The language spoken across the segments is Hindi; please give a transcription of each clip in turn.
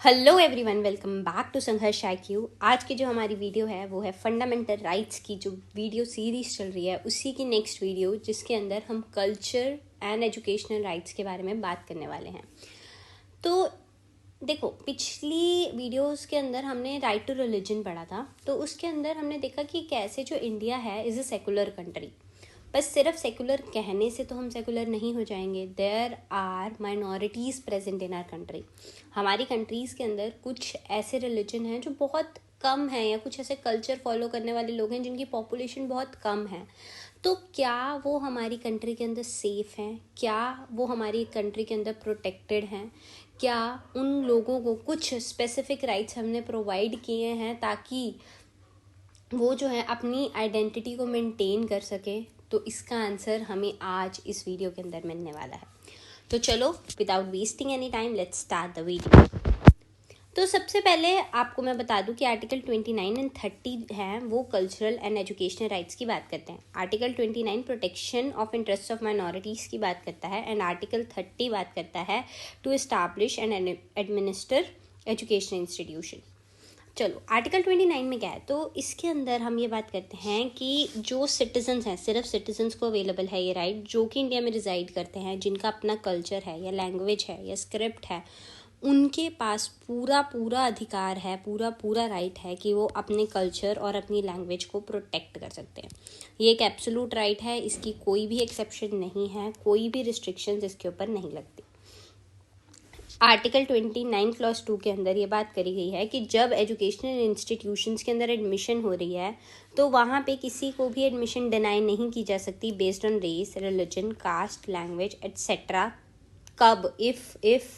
Hello everyone, welcome back to Sangharsh IQ। आज की जो हमारी वीडियो है वो है फंडामेंटल राइट्स की जो वीडियो सीरीज चल रही है उसी की नेक्स्ट वीडियो, जिसके अंदर हम कल्चर एंड एजुकेशनल राइट्स के बारे में बात करने वाले हैं। तो देखो, पिछली वीडियोस के अंदर हमने राइट टू रिलीजन पढ़ा था, तो उसके अंदर हमने देखा कि कैसे जो इंडिया है इज़ अ सेकुलर कंट्री। बस सिर्फ सेकुलर कहने से तो हम सेकुलर नहीं हो जाएंगे। There are minorities present in our country. हमारी कंट्रीज़ के अंदर कुछ ऐसे रिलीजन हैं जो बहुत कम है, या कुछ ऐसे कल्चर फॉलो करने वाले लोग हैं जिनकी पॉपुलेशन बहुत कम है। तो क्या वो हमारी कंट्री के अंदर सेफ़ हैं? क्या वो हमारी कंट्री के अंदर प्रोटेक्टेड हैं? क्या उन लोगों को कुछ स्पेसिफिक राइट्स हमने प्रोवाइड किए हैं ताकि वो जो है अपनी आइडेंटिटी को मेंटेन कर सके? तो इसका आंसर हमें आज इस वीडियो के अंदर मिलने वाला है। तो चलो, without wasting any time, let's start the video. तो सबसे पहले आपको मैं बता दूं कि आर्टिकल 29 एंड 30 हैं, वो कल्चरल एंड एजुकेशनल राइट्स की बात करते हैं। Article 29 protection of interest of minorities की बात करता है, एंड आर्टिकल 30 बात करता है to establish and administer educational institution. चलो, आर्टिकल 29 में क्या है, तो इसके अंदर हम ये बात करते हैं कि जो सिटीजन्स हैं, सिर्फ सिटीजन्स को अवेलेबल है ये राइट, जो कि इंडिया में रिजाइड करते हैं, जिनका अपना कल्चर है या लैंग्वेज है या स्क्रिप्ट है, उनके पास पूरा पूरा अधिकार है, पूरा पूरा राइट है कि वो अपने कल्चर और अपनी लैंग्वेज को प्रोटेक्ट कर सकते हैं। ये एक एब्सोल्यूट राइट है, इसकी कोई भी एक्सेप्शन नहीं है, कोई भी रिस्ट्रिक्शंस इसके ऊपर नहीं लगती। आर्टिकल 29 क्लॉज 2 के अंदर ये बात करी गई है कि जब एजुकेशनल इंस्टीट्यूशंस के अंदर एडमिशन हो रही है तो वहाँ पे किसी को भी एडमिशन डिनाई नहीं की जा सकती based on race, religion, caste, language etcetera. कब? इफ़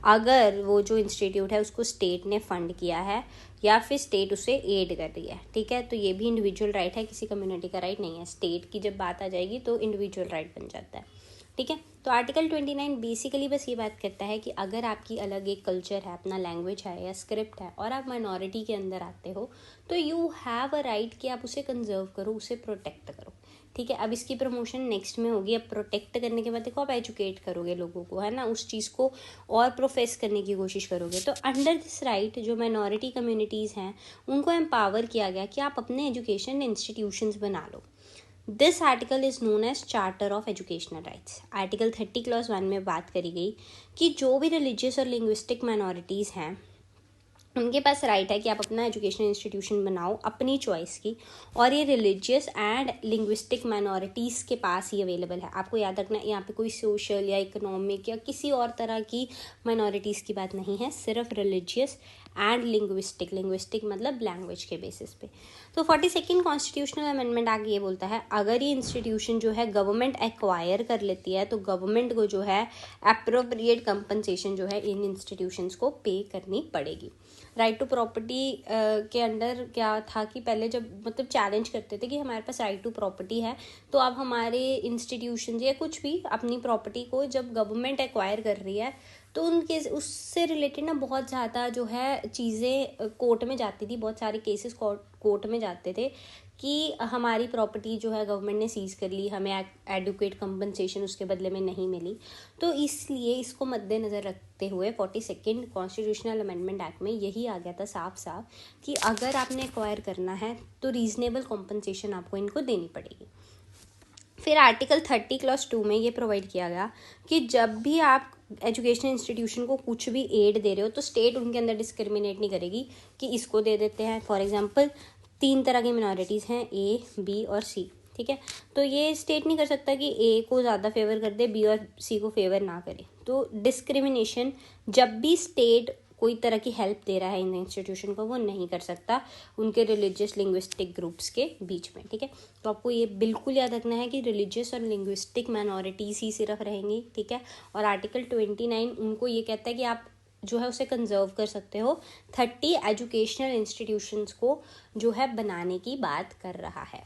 अगर वो जो इंस्टीट्यूट है उसको स्टेट ने फंड किया है या फिर स्टेट उसे एड कर रही है। ठीक है, तो ये भी इंडिविजुअल राइट है, किसी कम्युनिटी का राइट नहीं है। स्टेट की जब बात आ जाएगी तो इंडिविजुअल राइट बन जाता है। ठीक है, तो आर्टिकल 29 बेसिकली बस ये बात करता है कि अगर आपकी अलग एक कल्चर है, अपना लैंग्वेज है या स्क्रिप्ट है, और आप माइनॉरिटी के अंदर आते हो, तो यू हैव अ राइट कि आप उसे कंजर्व करो, उसे प्रोटेक्ट करो। ठीक है, अब इसकी प्रमोशन नेक्स्ट में होगी। अब प्रोटेक्ट करने के बाद देखो, आप एजुकेट करोगे लोगों को, है ना, उस चीज़ को और प्रोफेस करने की कोशिश करोगे। तो अंडर दिस राइट जो माइनॉरिटी कम्युनिटीज़ हैं उनको एम्पावर किया गया कि आप अपने एजुकेशन इंस्टीट्यूशंस बना लो। This article is known as charter of educational rights. Article 30 clause 1 में बात करी गई कि जो भी रिलीजियस और लिंग्विस्टिक माइनॉरिटीज़ हैं उनके पास राइट है कि आप अपना एजुकेशनल इंस्टीट्यूशन बनाओ अपनी चॉइस की, और ये रिलीजियस एंड लिंग्विस्टिक माइनॉरिटीज़ के पास ही अवेलेबल है। आपको याद रखना, यहाँ पे कोई सोशल या इकोनॉमिक या किसी और तरह की माइनॉरिटीज़ की बात नहीं है, सिर्फ रिलीजियस एंड लिंग्विस्टिक मतलब लैंग्वेज के बेसिस पे। तो 42nd कॉन्स्टिट्यूशनल अमेंडमेंट आगे ये बोलता है, अगर ये इंस्टीट्यूशन जो है गवर्नमेंट एक्वायर कर लेती है तो गवर्नमेंट को जो है अप्रोप्रिएट कंपनसेशन जो है इन इंस्टीट्यूशंस को पे करनी पड़ेगी। राइट टू प्रॉपर्टी के अंडर क्या था कि पहले जब मतलब चैलेंज करते थे कि हमारे पास राइट टू प्रॉपर्टी है, तो अब हमारे इंस्टीट्यूशन या कुछ भी अपनी प्रॉपर्टी को जब गवर्नमेंट एक्वायर कर रही है तो उनके उससे रिलेटेड ना बहुत ज़्यादा जो है चीज़ें कोर्ट में जाती थी, बहुत सारे केसेस कोर्ट में जाते थे कि हमारी प्रॉपर्टी जो है गवर्नमेंट ने सीज कर ली, हमें एडुकेट कंपनसेशन उसके बदले में नहीं मिली। तो इसलिए इसको मद्देनज़र रखते हुए 42nd कॉन्स्टिट्यूशनल अमेंडमेंट एक्ट में यही आ गया था साफ साफ कि अगर आपने एक्वायर करना है तो रीजनेबल कॉम्पनसेशन आपको इनको देनी पड़ेगी। फिर आर्टिकल 30 क्लॉज 2 में ये प्रोवाइड किया गया कि जब भी आप एजुकेशनल इंस्टीट्यूशन को कुछ भी एड दे रहे हो तो स्टेट उनके अंदर डिस्क्रिमिनेट नहीं करेगी कि इसको दे देते हैं। फॉर एग्जांपल 3 तरह की मिनॉरिटीज़ हैं, ए, बी और सी। ठीक है, तो ये स्टेट नहीं कर सकता कि ए को ज़्यादा फेवर कर दे, बी और सी को फेवर ना करे। तो डिस्क्रिमिनेशन जब भी स्टेट कोई तरह की हेल्प दे रहा है इन इंस्टीट्यूशन को, वो नहीं कर सकता उनके रिलीजियस लिंग्विस्टिक ग्रुप्स के बीच में। ठीक है, तो आपको ये बिल्कुल याद रखना है कि रिलीजियस और लिंग्विस्टिक माइनॉरिटीज़ ही सिर्फ रहेंगी। ठीक है, और आर्टिकल 29 उनको ये कहता है कि आप जो है उसे कंजर्व कर सकते हो। 30 एजुकेशनल इंस्टीट्यूशंस को जो है बनाने की बात कर रहा है।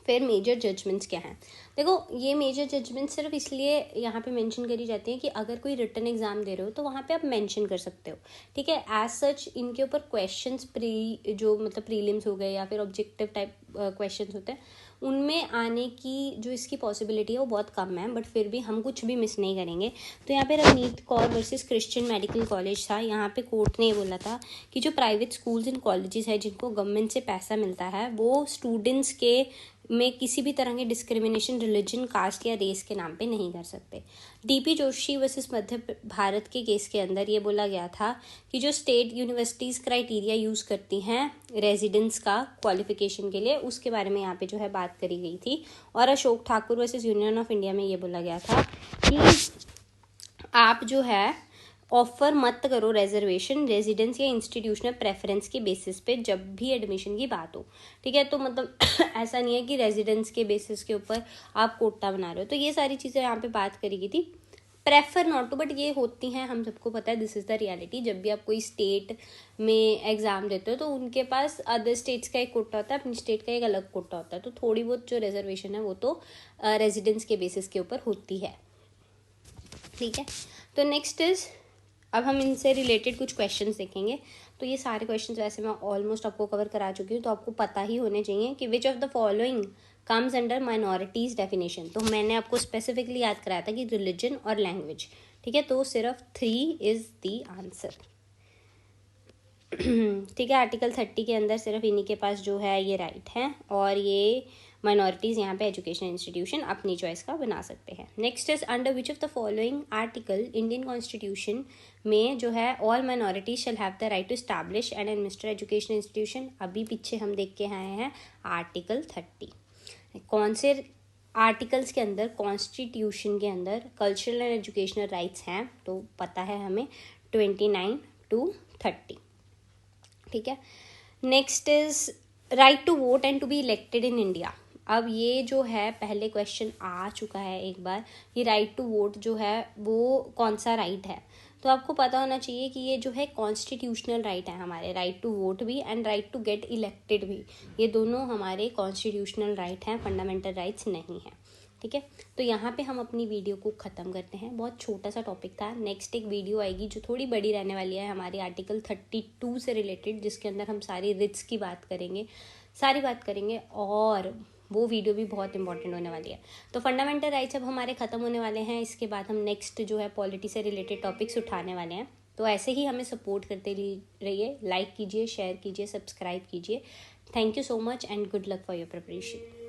फिर मेजर जजमेंट्स क्या हैं? देखो, ये मेजर जजमेंट सिर्फ इसलिए यहाँ पे मेंशन करी जाती हैं कि अगर कोई रिटन एग्जाम दे रहे हो तो वहाँ पे आप मेंशन कर सकते हो। ठीक है, एज सच इनके ऊपर क्वेश्चंस जो मतलब प्रीलिम्स हो गए या फिर ऑब्जेक्टिव टाइप क्वेश्चंस होते हैं उनमें आने की जो इसकी पॉसिबिलिटी है वो बहुत कम है, बट फिर भी हम कुछ भी मिस नहीं करेंगे। तो यहाँ पे Ravneet Kaur versus Christian medical college था। यहाँ पे कोर्ट ने ये बोला था कि जो प्राइवेट स्कूल्स एंड कॉलेजेस है जिनको गवर्नमेंट से पैसा मिलता है वो स्टूडेंट्स के में किसी भी तरह के डिस्क्रिमिनेशन रिलीजन, कास्ट या रेस के नाम पे नहीं कर सकते। डीपी जोशी वर्सेस मध्य भारत के केस के अंदर ये बोला गया था कि जो स्टेट यूनिवर्सिटीज़ क्राइटेरिया यूज़ करती हैं रेजिडेंस का क्वालिफिकेशन के लिए, उसके बारे में यहाँ पे जो है बात करी गई थी। और Ashok Thakur versus union of India में ये बोला गया था कि आप जो है ऑफर मत करो रेजर्वेशन रेजिडेंस या इंस्टीट्यूशनल प्रेफरेंस के बेसिस पे जब भी एडमिशन की बात हो, ठीक है। तो मतलब ऐसा नहीं है कि रेजिडेंस के बेसिस के ऊपर आप कोटा बना रहे हो। तो ये सारी चीज़ें यहाँ पे बात करी गई थी। प्रेफर नॉट टू, बट ये होती हैं, हम सबको पता है, दिस इज़ द रियलिटी। जब भी आप कोई स्टेट में एग्ज़ाम देते हो तो उनके पास अदर स्टेट्स का एक कोटा होता है, अपनी स्टेट का एक अलग कोटा होता है। तो थोड़ी बहुत जो रिजर्वेशन है वो तो रेजिडेंस के बेसिस के ऊपर होती है, ठीक है। तो नेक्स्ट इज, अब हम इनसे रिलेटेड कुछ क्वेश्चंस देखेंगे। तो ये सारे क्वेश्चंस वैसे मैं ऑलमोस्ट आपको कवर करा चुकी हूँ, तो आपको पता ही होने चाहिए कि विच of the following comes under minorities definition. तो मैंने आपको स्पेसिफिकली याद कराया था कि रिलीजन और लैंग्वेज, ठीक है। तो सिर्फ 3 इज़ द आंसर, ठीक है। आर्टिकल 30 के अंदर सिर्फ इन्हीं के पास जो है ये राइट है, और ये माइनॉरिटीज़ यहाँ पे एजुकेशन इंस्टीट्यूशन अपनी चॉइस का बना सकते हैं। Next is, under which of the following article Indian constitution में जो है all minorities shall have the right to establish and administer education institution. अभी पीछे हम देख के आए हैं आर्टिकल 30। कौन से आर्टिकल्स के अंदर कॉन्स्टिट्यूशन के अंदर कल्चरल एंड एजुकेशनल राइट्स हैं? तो पता है हमें 29 to 30, ठीक है। Next is right to vote and to be elected in India. अब ये जो है पहले क्वेश्चन आ चुका है एक बार, ये राइट टू वोट जो है वो कौन सा राइट है? तो आपको पता होना चाहिए कि ये जो है कॉन्स्टिट्यूशनल राइट है हमारे, राइट टू वोट भी and right to get elected भी, ये दोनों हमारे कॉन्स्टिट्यूशनल राइट हैं, फंडामेंटल राइट्स नहीं हैं, ठीक है। तो यहाँ पे हम अपनी वीडियो को ख़त्म करते हैं। बहुत छोटा सा टॉपिक था। नेक्स्ट एक वीडियो आएगी जो थोड़ी बड़ी रहने वाली है हमारी आर्टिकल 32 से रिलेटेड, जिसके अंदर हम सारी रिट्स की बात करेंगे, सारी बात करेंगे, और वो वीडियो भी बहुत इंपॉर्टेंट होने वाली है। तो फंडामेंटल राइट्स अब हमारे ख़त्म होने वाले हैं। इसके बाद हम नेक्स्ट जो है पॉलिटी से रिलेटेड टॉपिक्स उठाने वाले हैं। तो ऐसे ही हमें सपोर्ट करते रहिए, लाइक कीजिए, शेयर कीजिए, सब्सक्राइब कीजिए। Thank you so much and good luck for your preparation.